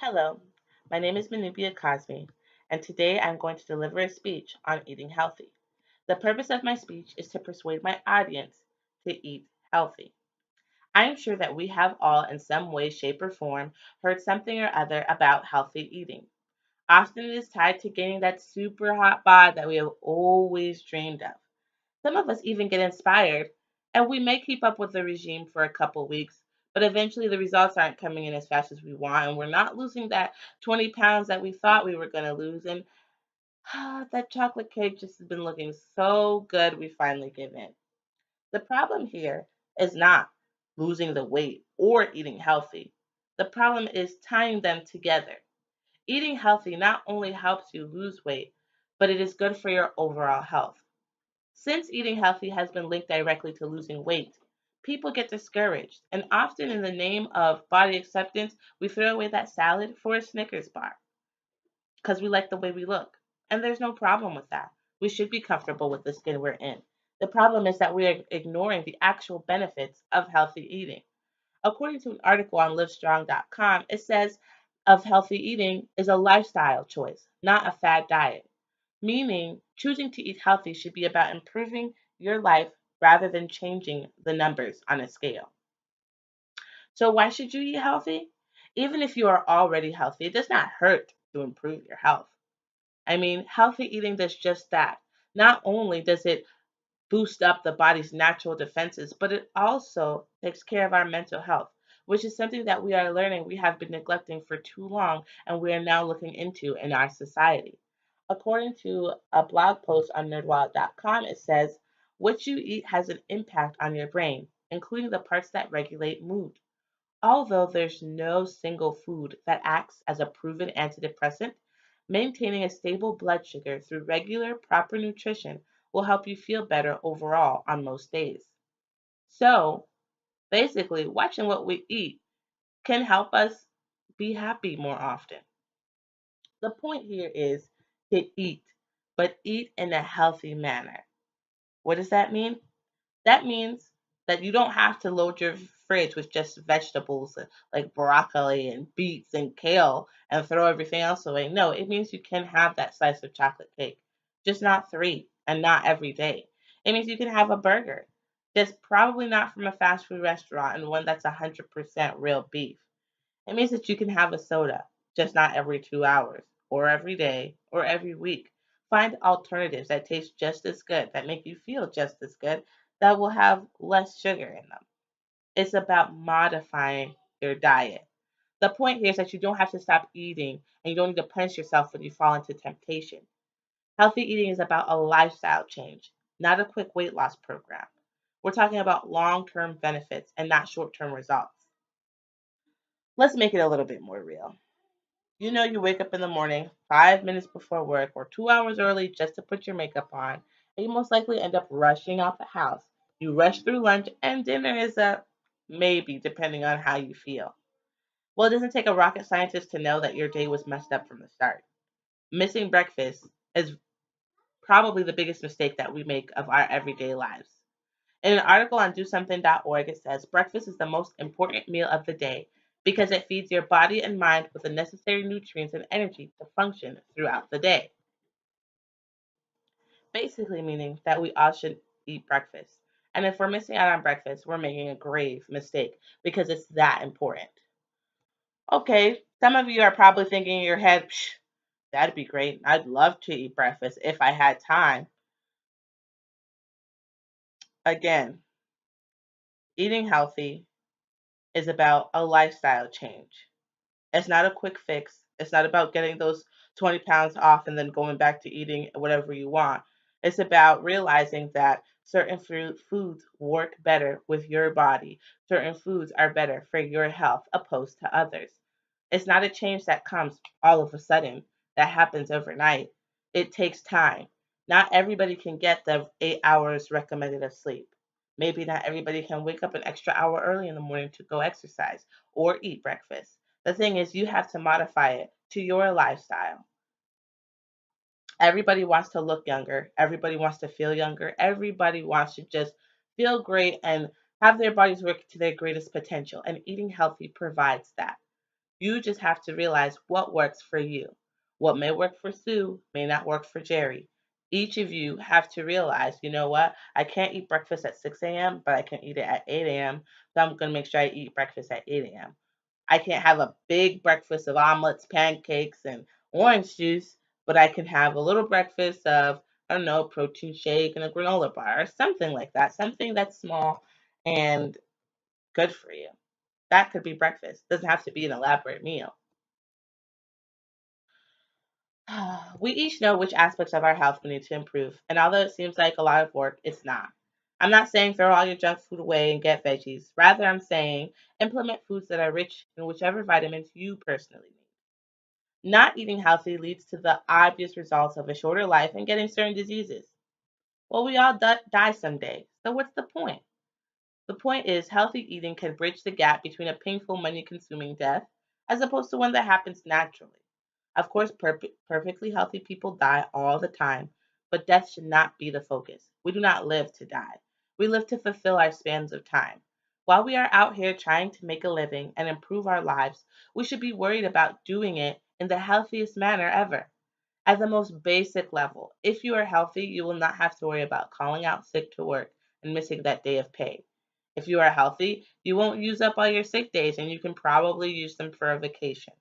Hello, my name is Manubia Cosme, and today I'm going to deliver a speech on eating healthy. The purpose of my speech is to persuade my audience to eat healthy. I am sure that we have all, in some way, shape, or form, heard something or other about healthy eating. Often it is tied to gaining that super hot bod that we have always dreamed of. Some of us even get inspired, and we may keep up with the regime for a couple weeks, but eventually the results aren't coming in as fast as we want, and we're not losing that 20 pounds that we thought we were going to lose. And that chocolate cake just has been looking so good, we finally give in. The problem here is not losing the weight or eating healthy. The problem is tying them together. Eating healthy not only helps you lose weight, but it is good for your overall health. Since eating healthy has been linked directly to losing weight, people get discouraged, and often in the name of body acceptance, we throw away that salad for a Snickers bar because we like the way we look. And there's no problem with that. We should be comfortable with the skin we're in. The problem is that we are ignoring the actual benefits of healthy eating. According to an article on livestrong.com, it says of healthy eating is a lifestyle choice, not a fad diet, meaning choosing to eat healthy should be about improving your life rather than changing the numbers on a scale. So, why should you eat healthy? Even if you are already healthy, it does not hurt to improve your health. I mean, healthy eating does just that. Not only does it boost up the body's natural defenses, but it also takes care of our mental health, which is something that we are learning we have been neglecting for too long and we are now looking into in our society. According to a blog post on nerdwallet.com, it says, what you eat has an impact on your brain, including the parts that regulate mood. Although there's no single food that acts as a proven antidepressant, maintaining a stable blood sugar through regular, proper nutrition will help you feel better overall on most days. So, basically, watching what we eat can help us be happy more often. The point here is to eat, but eat in a healthy manner. What does that mean? That means that you don't have to load your fridge with just vegetables like broccoli and beets and kale and throw everything else away. No, it means you can have that slice of chocolate cake, just not three and not every day. It means you can have a burger, just probably not from a fast food restaurant and one that's 100% real beef. It means that you can have a soda, just not every 2 hours, or every day, or every week. Find alternatives that taste just as good, that make you feel just as good, that will have less sugar in them. It's about modifying your diet. The point here is that you don't have to stop eating and you don't need to punish yourself when you fall into temptation. Healthy eating is about a lifestyle change, not a quick weight loss program. We're talking about long term benefits and not short term results. Let's make it a little bit more real. You know, you wake up in the morning 5 minutes before work or 2 hours early just to put your makeup on, and you most likely end up rushing out the house. You rush through lunch, and dinner is a maybe, depending on how you feel. Well, it doesn't take a rocket scientist to know that your day was messed up from the start. Missing breakfast is probably the biggest mistake that we make of our everyday lives. In an article on DoSomething.org, it says breakfast is the most important meal of the day because it feeds your body and mind with the necessary nutrients and energy to function throughout the day. Basically, meaning that we all should eat breakfast. And if we're missing out on breakfast, we're making a grave mistake because it's that important. Okay, some of you are probably thinking in your head, "Psh, that'd be great. I'd love to eat breakfast if I had time." Again, eating healthy is about a lifestyle change. It's not a quick fix. It's not about getting those 20 pounds off and then going back to eating whatever you want. It's about realizing that certain foods work better with your body. Certain foods are better for your health opposed to others. It's not a change that comes all of a sudden, that happens overnight. It takes time. Not everybody can get the 8 hours recommended of sleep. Maybe not everybody can wake up an extra hour early in the morning to go exercise or eat breakfast. The thing is, you have to modify it to your lifestyle. Everybody wants to look younger. Everybody wants to feel younger. Everybody wants to just feel great and have their bodies work to their greatest potential. And eating healthy provides that. You just have to realize what works for you. What may work for Sue may not work for Jerry. Each of you have to realize, you know what? I can't eat breakfast at 6 a.m., but I can eat it at 8 a.m. So I'm going to make sure I eat breakfast at 8 a.m. I can't have a big breakfast of omelets, pancakes, and orange juice, but I can have a little breakfast of, I don't know, protein shake and a granola bar or something like that. Something that's small and good for you. That could be breakfast. Doesn't have to be an elaborate meal. We each know which aspects of our health we need to improve, and although it seems like a lot of work, it's not. I'm not saying throw all your junk food away and get veggies. Rather, I'm saying implement foods that are rich in whichever vitamins you personally need. Not eating healthy leads to the obvious results of a shorter life and getting certain diseases. Well, we all die someday, so what's the point? The point is, healthy eating can bridge the gap between a painful, money consuming death as opposed to one that happens naturally. Of course, perfectly healthy people die all the time, but death should not be the focus. We do not live to die, we live to fulfill our spans of time. While we are out here trying to make a living and improve our lives, we should be worried about doing it in the healthiest manner ever. At the most basic level, if you are healthy, you will not have to worry about calling out sick to work and missing that day of pay. If you are healthy, you won't use up all your sick days and you can probably use them for a vacation.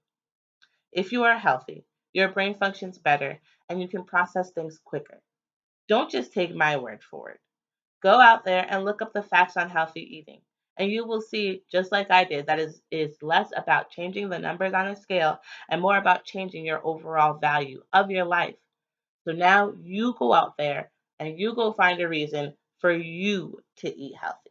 If you are healthy, your brain functions better and you can process things quicker. Don't just take my word for it. Go out there and look up the facts on healthy eating. And you will see, just like I did, that is less about changing the numbers on a scale and more about changing your overall value of your life. So now you go out there and you go find a reason for you to eat healthy.